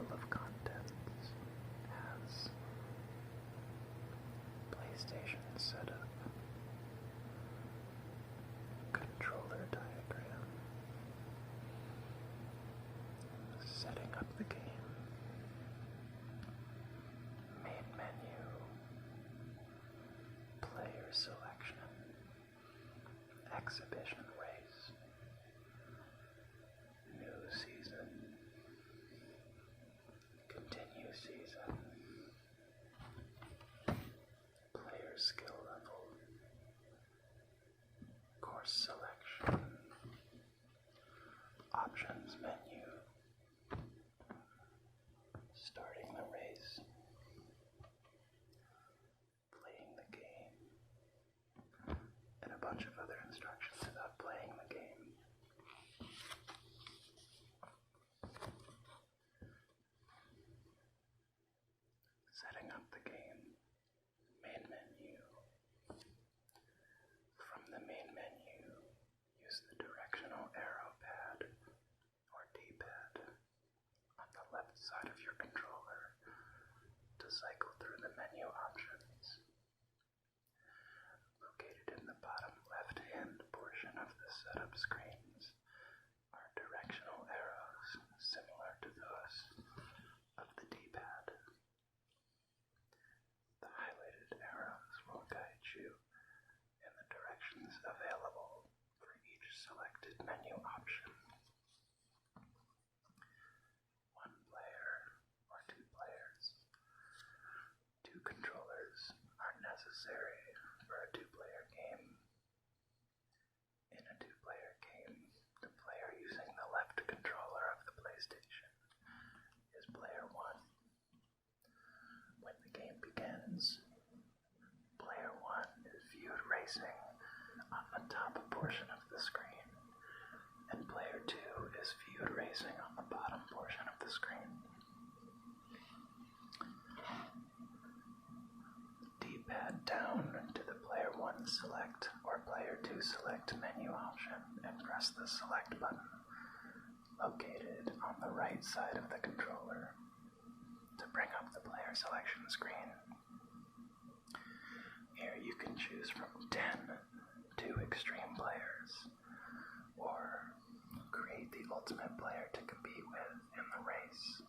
table of contents has PlayStation setup, controller diagram, setting up the game, main menu, player selection, exhibition race, new season, continue season, player skill level, course selection, options menu, starting the race, playing the game, and a bunch of other instructions about playing the game. Setting up the game, main menu. From the main menu, use the directional arrow pad or D-pad on the left side of your controller to cycle through the menu options. Located in the bottom left-hand portion of the setup screens are directional arrows similar to those of the D-pad. The highlighted arrows will guide you in the directions available for each selected menu option. One player or two players. Two controllers are necessary for a two-player game. In a two-player game, the player using the left controller of the PlayStation is player 1. When the game begins, player 1 is viewed racing on the top portion of the screen, and player 2 is viewed racing on the bottom portion of the screen. D-pad down to the player 1 select or player 2 select menu option and press the select button located on the right side of the controller to bring up the player selection screen. Here you can choose from 10 2XTreme players, or create the ultimate player to compete with in the race.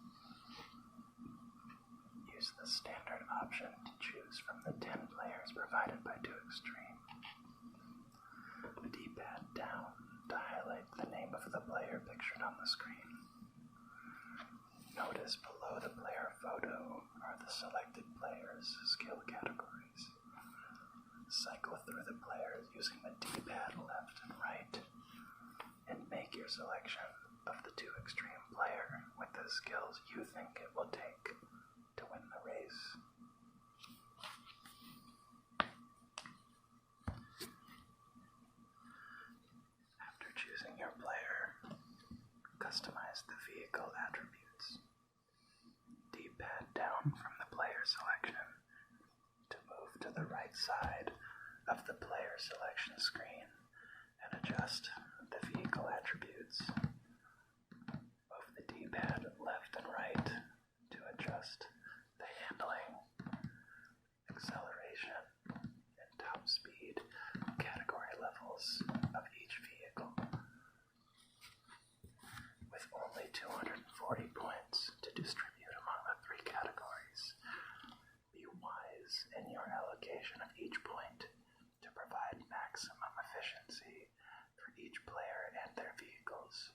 Use the standard option to choose from the 10 players provided by 2XTreme. D-pad down to highlight the name of the player pictured on the screen. Notice below the player photo are the selected players' skill categories. Cycle through the players using the D-pad left and right, and make your selection of the 2XTreme player with the skills you think it will take to win the race. After choosing your player, customize the vehicle attributes. D-pad down from the player selection to move to the right side of the player selection screen and adjust the vehicle attributes. Move the D-pad left and right to adjust the handling, acceleration, and top speed category levels of each vehicle. With only 240 points to distribute among the 3 categories, be wise in your allocation of each point to provide maximum efficiency for each player and their vehicles.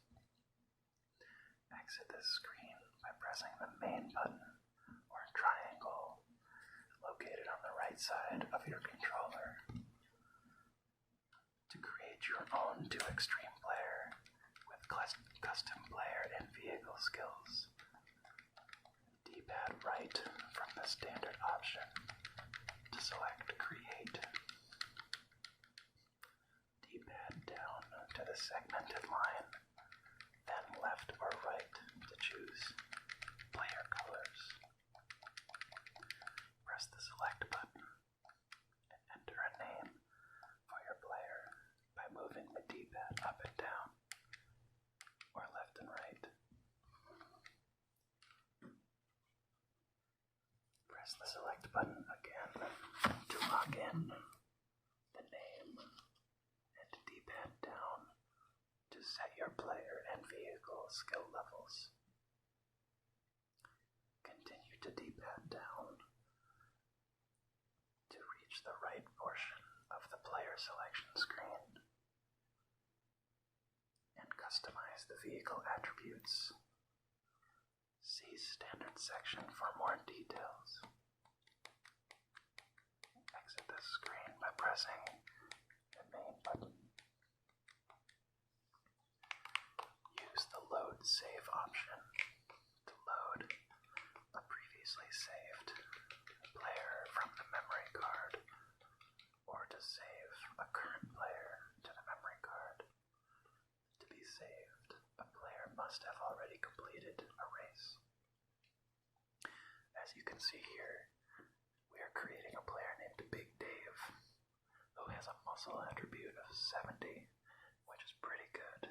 Exit this screen by pressing the main button or triangle located on the right side of your controller. To create your own 2XTreme player with custom player and vehicle skills, D-pad right from the standard option to select Create. D-pad down to the segmented line, then left or right to choose player colors. Press the select button and enter a name for your player by moving the D-pad up and down or left and right. Press the select button again to lock in the name and D-pad down to set your player and vehicle skill levels. Continue to D-pad down to reach the right portion of the player selection screen and customize the vehicle attributes. See standard section for more details. Exit this screen by pressing the main button. Use the load save option to load a previously saved player from the memory card, or to save a current player to the memory card. To be saved, a player must have already completed a race. As you can see here, we are creating a player named Big Dave, who has a muscle attribute of 70, which is pretty good.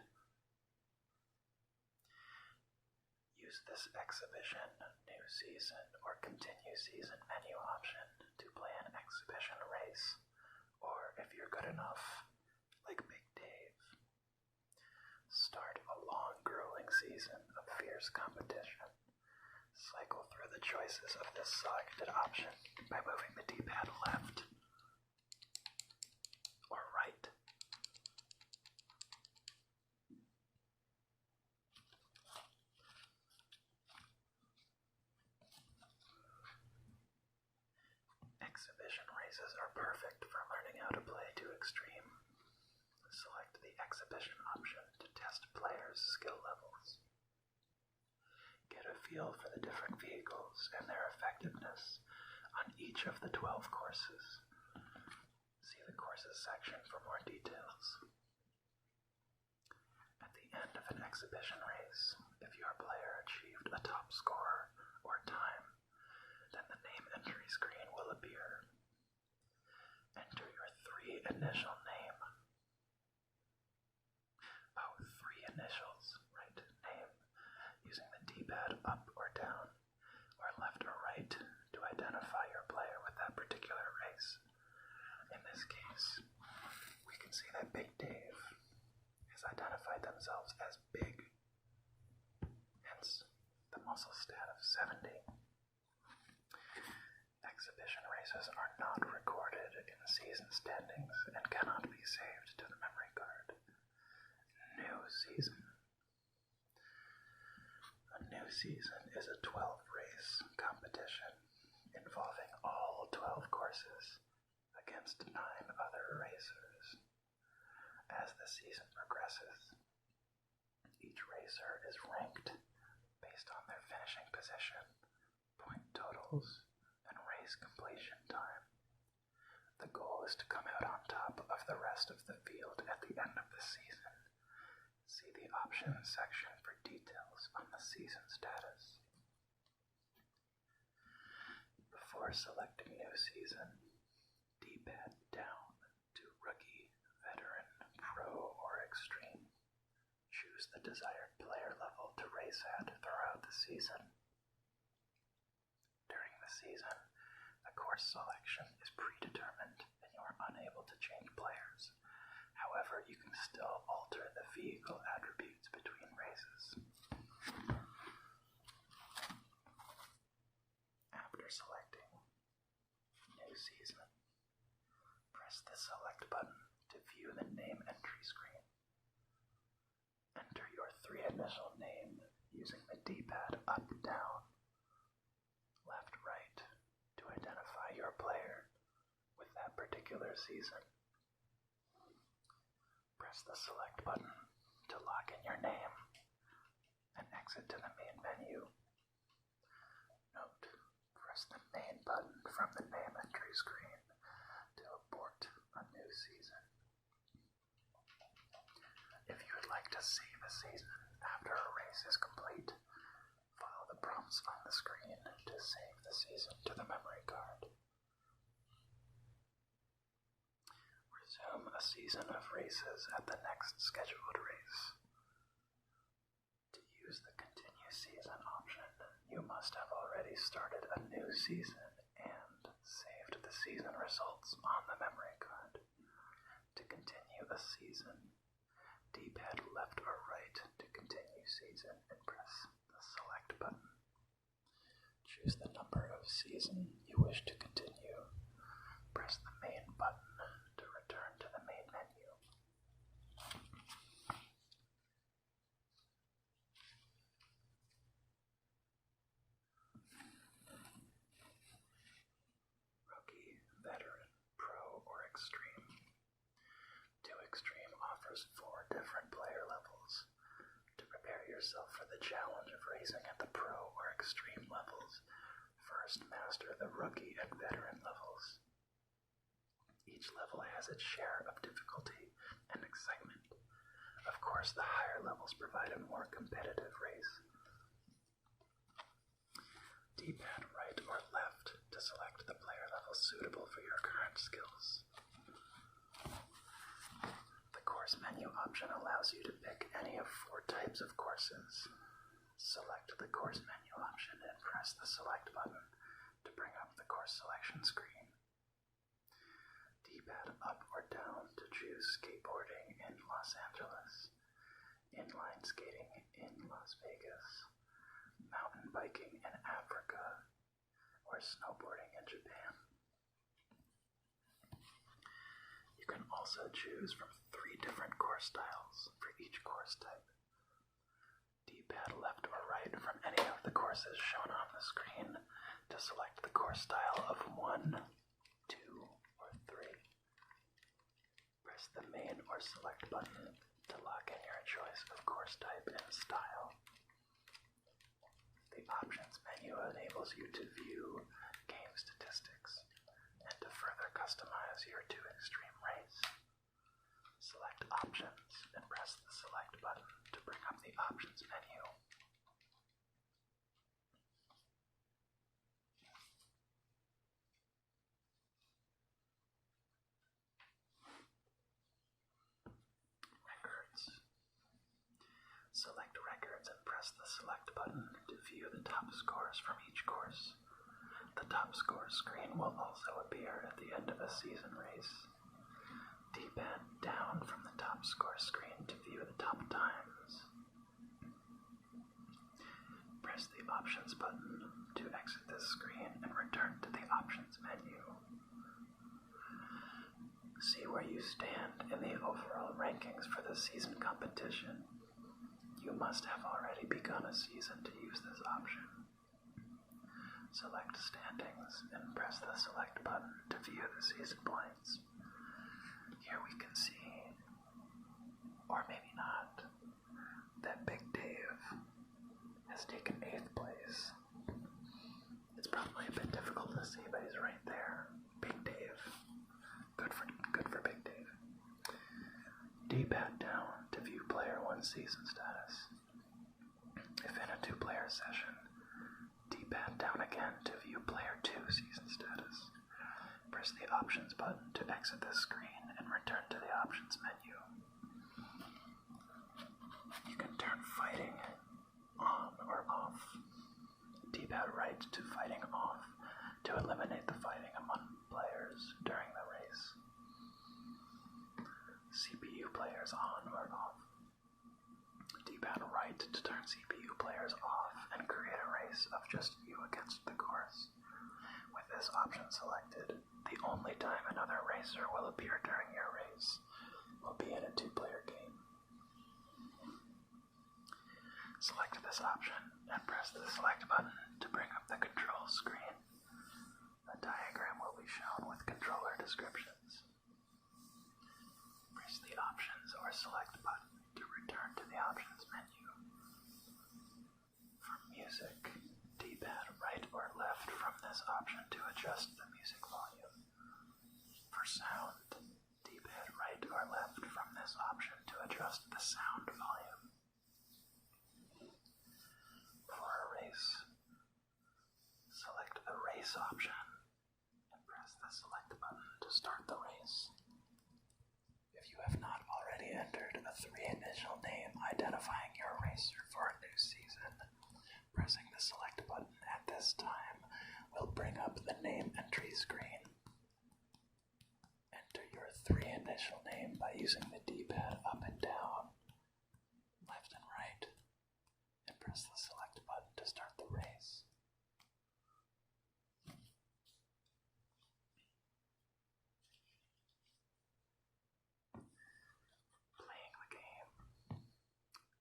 Use this exhibition, new season, or continue season menu option to play an exhibition race, or if you're good enough, like Big Dave, start a long, grueling season of fierce competition. Cycle through the choices of this selected option by moving the D-pad left or right. Exhibition races are perfect for learning how to play 2XTreme. Select the exhibition option to test players' skill levels. Get a feel for the different vehicles and their effectiveness on each of the 12 courses. See the courses section for more details. At the end of an exhibition race, if your player achieved a top score or time, then the name entry screen will appear. Enter your 3 initial name. Oh, 3 initials, right? Name. Using the D-pad up or down, or left or right to identify your player with that particular race. In this case, we can see that Big Dave has identified themselves as Big, hence the muscle stat of 70. Exhibition races are not recorded in season standings and cannot be saved to the memory card. New season. A new season is a 12-race competition involving all 12 courses against 9 other racers. As the season progresses, each racer is ranked based on their finishing position, point totals, and race completion time. The goal is to come out on top of the rest of the field at the end of the season. See the options section for details on the season status. Before selecting new season, D-pad down to rookie, veteran, pro, or extreme. Choose the desired player level to race at throughout the season. During the season, the course selection is predetermined and you are unable to change players. However, you can still alter the vehicle attributes between races. After selecting new season, press the select button to view the name entry screen. Enter your 3 initial name using the D-pad up, down, left, right to identify your player with that particular season. Press the select button to lock in your name and exit to the main menu. Note, press the main button from the name entry screen to abort a new season. If you would like to save a season after a race is complete, follow the prompts on the screen to save the season to the memory card. Resume a season of races at the next scheduled race. To use the continue season option, you must have already started a new season season results on the memory card. To continue a season, D-pad left or right to continue season and press the select button. Choose the number of season you wish to continue. Press the main button to return to the main menu. Rookie, Veteran, Pro, or Extreme. 2XTreme offers 4 different player levels. To prepare yourself for the challenge of racing at the Pro or Extreme levels, first master the Rookie and Veteran levels. Each level has its share of difficulty and excitement. Of course, the higher levels provide a more competitive race. D-pad right or left to select the player level suitable for your current skills. The course menu option allows you to pick any of 4 types of courses. Select the course menu option and press the select button to bring up the course selection screen. D-pad up or down to choose skateboarding in Los Angeles, inline skating in Las Vegas, mountain biking in Africa, or snowboarding in Japan. You can also choose from 3 different course styles for each course type. D-pad left or right from any of the courses shown on the screen to select the course style of 1, 2, or 3. Press the main or select button to lock in your choice of course type and style. The options menu enables you to view game statistics and to further customize your 2XTreme race. Select options and press the select button to bring up the options menu. Records. Select records and press the select button to view the top scores from each course. The top score screen will also appear at the end of a season race. D-pad down from the top score screen to view the top times. Press the options button to exit this screen and return to the options menu. See where you stand in the overall rankings for the season competition. You must have already begun a season to use this option. Select standings and press the select button to view the season points. Here we can see, or maybe not, that Big Dave has taken 8th place. It's probably a bit difficult to see, but he's right there. Big Dave. Good for Big Dave. D-pad down to view player 1 season status. If in a 2-player session, D-pad down again to view player 2 season status. Press the options button to exit this screen and return to the options menu. You can turn fighting on or off. D-pad right to fighting off to eliminate the fighting among players during the race. CPU players on or off. D-pad right to turn CPU players off and create a race of just you against the course. With this option selected, the only time another racer will appear during your race will be in a 2-player game. Select this option and press the select button to bring up the control screen. A diagram will be shown with controller descriptions. Press the options or select button to return to the options menu. For music, D-pad right or left from this option to adjust the music volume. For sound, D-pad right or left from this option to adjust the sound volume. For a race, select the race option and press the select button to start the race. If you have not already entered a 3-initial name identifying your racer for a new season, pressing the select button at this time will bring up the name entry screen. initial name by using the D-pad up and down, left and right, and press the select button to start the race. Playing the game.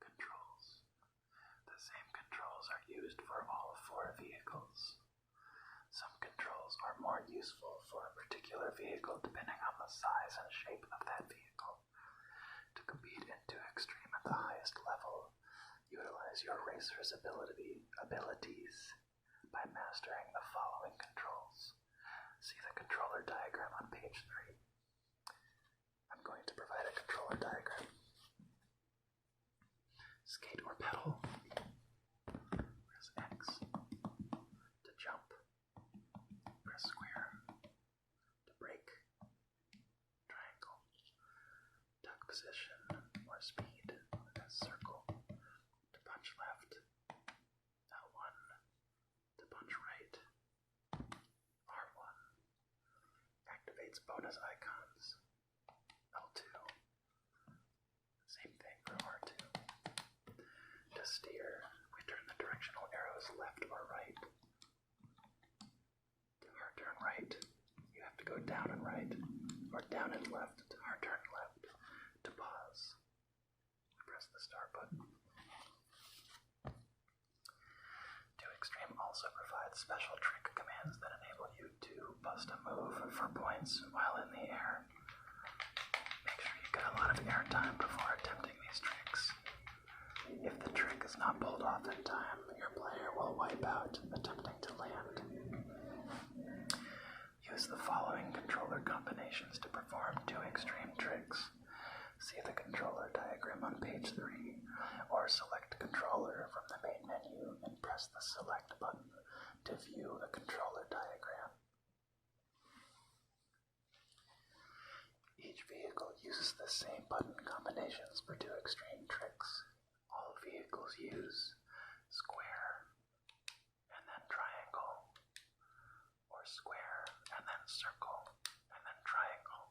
Controls. The same controls are used for all 4 vehicles. Some controls are more useful for a particular vehicle depending on the size and shape of that vehicle. To compete in 2XTreme at the highest level, utilize your racer's abilities by mastering the following controls. See the controller diagram on page 3. I'm going to provide a controller diagram. Skate or pedal. Press X. To jump. Press square. To brake. Triangle. Tuck position or speed. Press circle. To punch left. L1. To punch right. R1. Activates bonus icons. L2. Same thing for R2. To steer, we turn the directional arrows left or right. To hard turn right, you have to go down and right, or down and left to hard turn left. To pause, press the start button. 2XTreme also provides special trick commands that enable you to bust a move for points while in the air. Make sure you get a lot of air time before attempting these tricks. If the trick is not pulled off in time, your player will wipe out attempting to land. Use the following controller combinations to perform 2XTreme tricks. See the controller diagram on page 3, or select controller from the main menu and press the select button to view a controller diagram. Each vehicle uses the same button combinations for 2XTreme tricks. All vehicles use square and then triangle, or square and then circle and then triangle,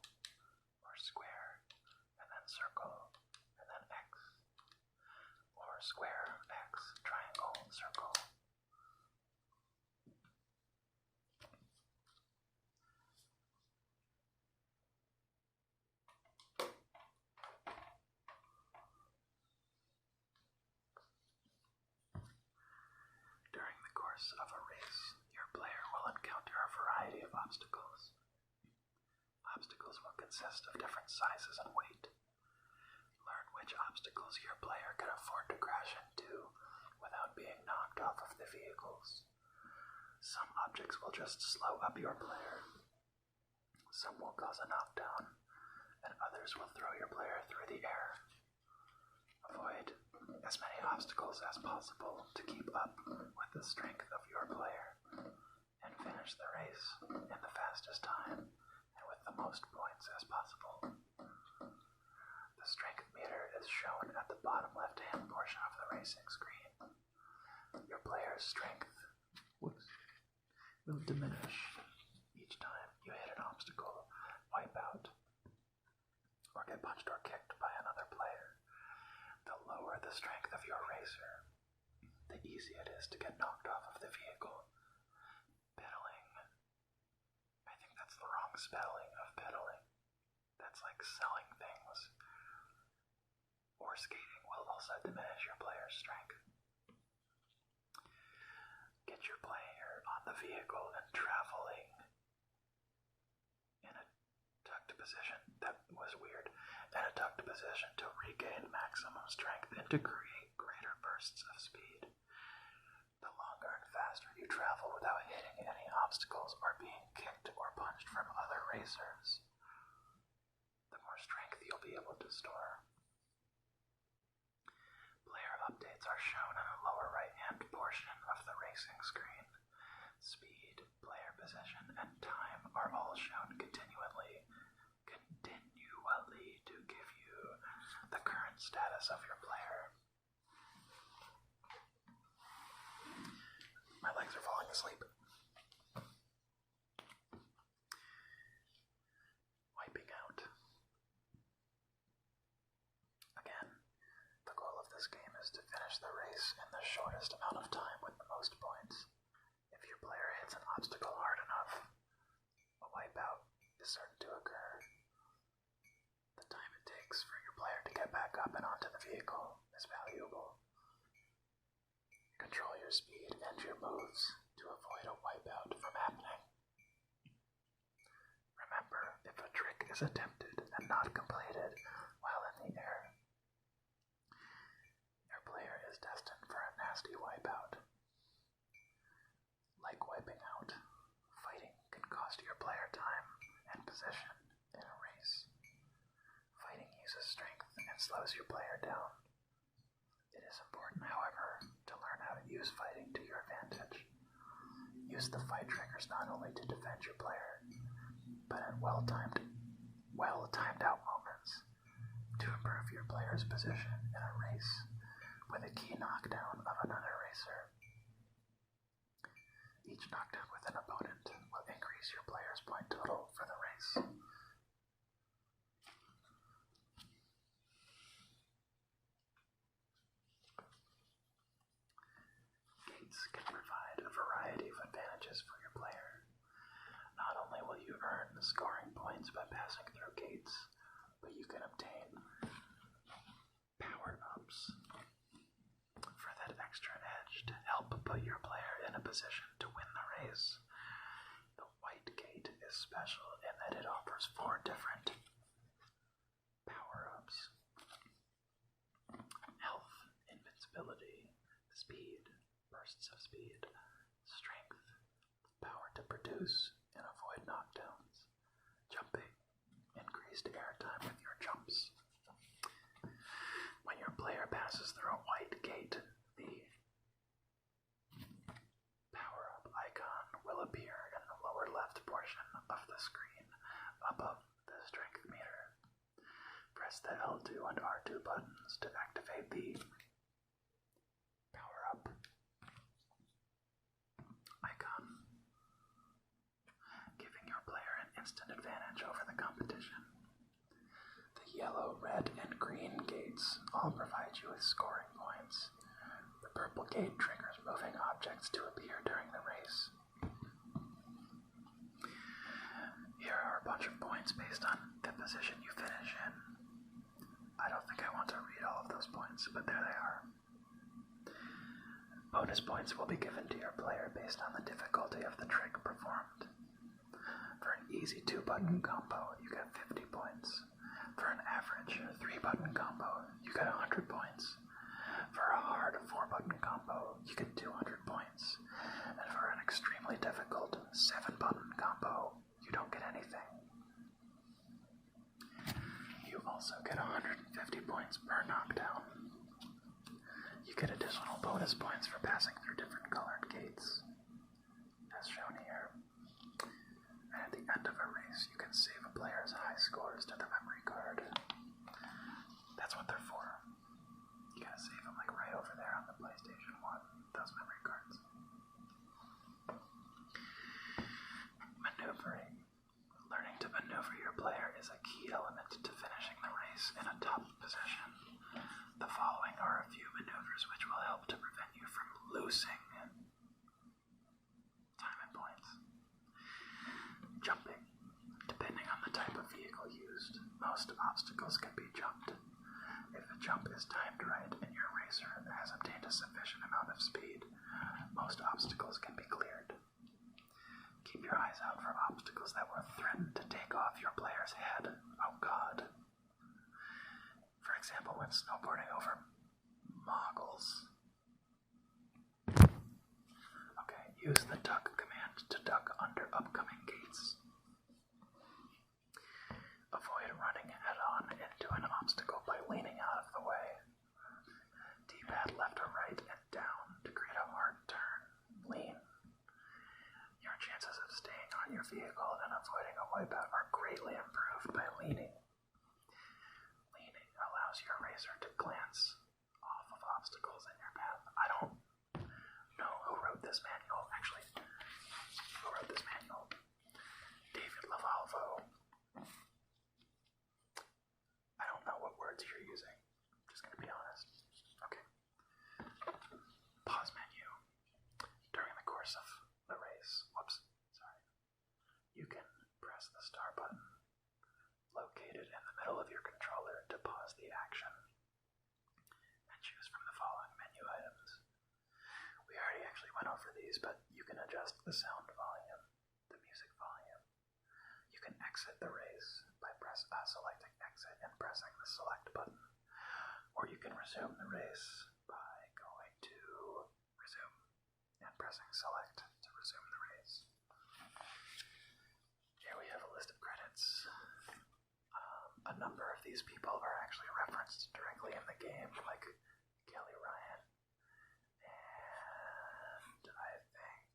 or square and then circle and then X, or square, X, triangle, circle. During the course of a race, your player will encounter a variety of obstacles. Obstacles will consist of different sizes and weight. Learn which obstacles your player can afford to crash into without being knocked off of the vehicles. Some objects will just slow up your player. Some will cause a knockdown, and others will throw your player through the air. Avoid as many obstacles as possible to keep up with the strength of your player, and finish the race in the fastest time and with the most points as possible. The strength meter is shown at the bottom left-hand portion of the racing screen. Your player's strength will diminish each time you hit an obstacle, wipe out, or get punched or kicked by another player. The lower the strength of your racer, the easier it is to get knocked off of the vehicle. Pedaling. I think that's the wrong spelling of pedaling. That's like selling things. Or skating will also diminish your player's strength. Get your player on the vehicle and traveling in a tucked position. That was weird. In a tucked position to regain maximum strength and to create greater bursts of speed. The longer and faster you travel without hitting any obstacles or being kicked or punched from other racers, the more strength you'll be able to store. Player updates are shown in the lower right-hand portion of the racing screen. Speed, player position, and time are all shown continually to give you the current status of your player. My legs are falling asleep. Wiping out. shortest amount of time with the most points. If your player hits an obstacle hard enough, a wipeout is certain to occur. The time it takes for your player to get back up and onto the vehicle is valuable. Control your speed and your moves to avoid a wipeout from happening. Remember, if a trick is attempted and not completed while in the air, your player is destined for a nasty wipeout. Like wiping out, fighting can cost your player time and position in a race. Fighting uses strength and slows your player down. It is important, however, to learn how to use fighting to your advantage. Use the fight triggers not only to defend your player, but at well-timed out moments to improve your player's position in a race with a key knockdown of another racer. Each knockdown with an opponent will increase your player's point total for the race. Gates can provide a variety of advantages for your player. Not only will you earn the scoring points by passing through gates, but you can obtain power-ups for that extra edge to help put your player in a position to win the race. The white gate is special in that it offers 4 different power-ups: health, invincibility, speed, bursts of speed, strength, power to produce and avoid knockdowns, jumping, increased airtime with your jumps. When your player passes through a white gate, the power-up icon will appear in the lower left portion of the screen above the strength meter. Press the L2 and R2 buttons to activate the power-up icon, giving your player an instant advantage over the competition. The yellow, red, and green gates all provide you with scoring points. The purple gate triggers moving objects to appear during the race. Here are a bunch of points based on the position you finish in. I don't think I want to read all of those points, but there they are. Bonus points will be given to your player based on the difficulty of the trick performed. For an easy 2-button combo, you get 50 points. For an average 3-button combo, you get 100 points. For a hard 4-button combo, you get 200 points. And for an extremely difficult 7-button combo, you don't get anything. You also get 150 points per knockdown. You get additional bonus points for passing through different colored gates, as shown here. And at the end of a race, you can save a player's high scores to the memory card. That's what they're for. You gotta save them like right over there on the PlayStation 1, those memory cards. Maneuvering. Learning to maneuver your player is a key element to finishing the race in a top position. The following are a few maneuvers which will help to prevent you from losing time and points. Jumping. Depending on the type of vehicle used, most obstacles can be jumped. If the jump is timed right and your racer has obtained a sufficient amount of speed, most obstacles can be cleared. Keep your eyes out for obstacles that will threaten to take off your player's head. Oh God. For example, when snowboarding over moguls. Okay, use the duck command to duck under upcoming gates. Avoid running head-on into an obstacle by leaning out of the way. D-pad left or right and down to create a hard turn. Lean. Your chances of staying on your vehicle and avoiding a wipeout are greatly improved by leaning. Leaning allows your racer to glance off of obstacles in your path. I don't know who wrote this manual. Actually, who wrote this manual? David Lavalvo. I don't know what words you're using. I'm just gonna be honest. Okay. select button, or you can resume the race by going to resume and pressing select to resume the race. Here we have a list of credits. A number of these people are actually referenced directly in the game, like Kelly Ryan, and I think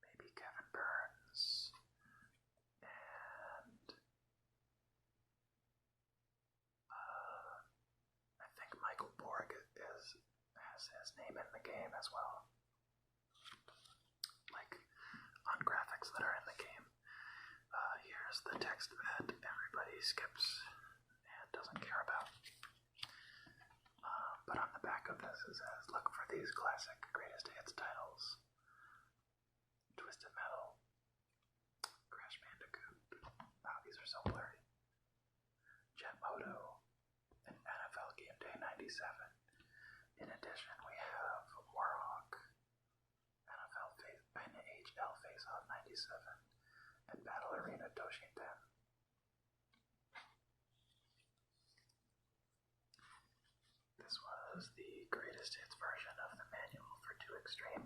maybe Kevin Burns, and I think Michael Borg has his name in the game as well, like on graphics that are in the game. Here's the text that everybody skips and doesn't care about. But on the back of this it says, look for these classic greatest hits titles. Twisted Metal, Crash Bandicoot, wow, these are so blurry. Jet Moto, and NFL Game Day 97. In addition, we have Warhawk, NHL Face Off 97, and Battle Arena Toshin 10. This was the greatest hits version of the manual for 2XTreme.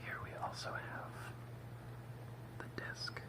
Here we also have the disc.